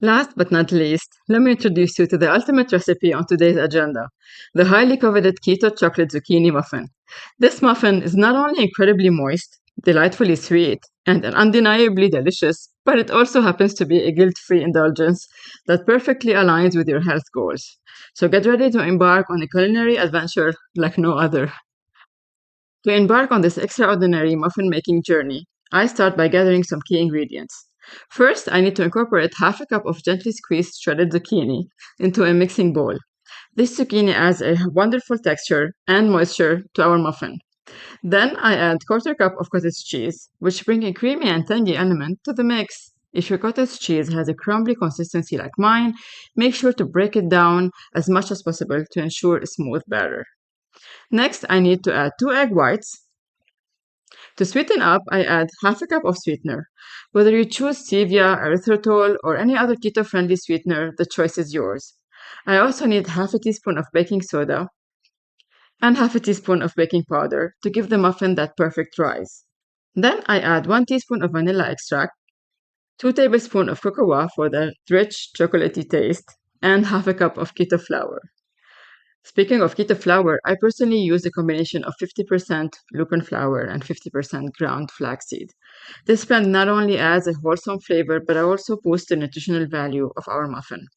Last but not least, let me introduce you to the ultimate recipe on today's agenda, the highly coveted keto chocolate zucchini muffin. This muffin is not only incredibly moist, delightfully sweet, and undeniably delicious, but it also happens to be a guilt-free indulgence that perfectly aligns with your health goals. So get ready to embark on a culinary adventure like no other. To embark on this extraordinary muffin making journey, I start by gathering some key ingredients. First, I need to incorporate half a cup of gently squeezed shredded zucchini into a mixing bowl. This zucchini adds a wonderful texture and moisture to our muffin. Then I add quarter cup of cottage cheese, which bring a creamy and tangy element to the mix. If your cottage cheese has a crumbly consistency like mine, make sure to break it down as much as possible to ensure a smooth batter. Next, I need to add 2 egg whites. To sweeten up, I add half a cup of sweetener. Whether you choose stevia, erythritol, or any other keto-friendly sweetener, the choice is yours. I also need half a teaspoon of baking soda and half a teaspoon of baking powder to give the muffin that perfect rise. Then I add 1 teaspoon of vanilla extract, 2 tablespoons of cocoa for the rich chocolatey taste, and half a cup of keto flour. Speaking of keto flour, I personally use a combination of 50% lupin flour and 50% ground flaxseed. This blend not only adds a wholesome flavor, but also boosts the nutritional value of our muffin.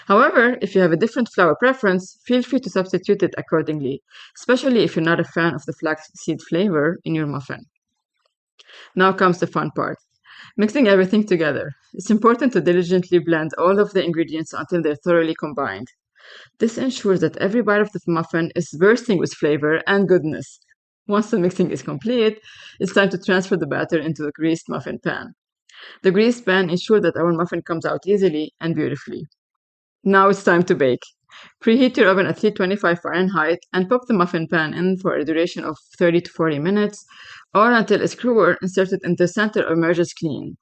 However, if you have a different flour preference, feel free to substitute it accordingly, especially if you're not a fan of the flaxseed flavor in your muffin. Now comes the fun part. Mixing everything together. It's important to diligently blend all of the ingredients until they're thoroughly combined. This ensures that every bite of the muffin is bursting with flavor and goodness. Once the mixing is complete, it's time to transfer the batter into the greased muffin pan. The greased pan ensures that our muffin comes out easily and beautifully. Now it's time to bake. Preheat your oven at 325 Fahrenheit and pop the muffin pan in for a duration of 30 to 40 minutes or until a screwer inserted in the center emerges clean.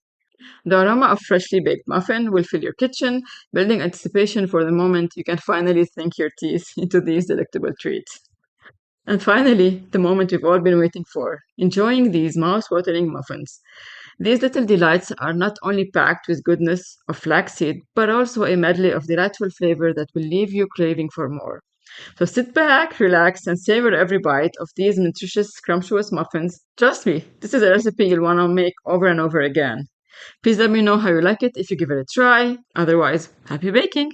The aroma of freshly baked muffin will fill your kitchen, building anticipation for the moment you can finally sink your teeth into these delectable treats. And finally, the moment we've all been waiting for, enjoying these mouth-watering muffins. These little delights are not only packed with goodness of flaxseed, but also a medley of delightful flavor that will leave you craving for more. So sit back, relax, and savor every bite of these nutritious, scrumptious muffins. Trust me, this is a recipe you'll want to make over and over again. Please let me know how you like it if you give it a try. Otherwise, happy baking!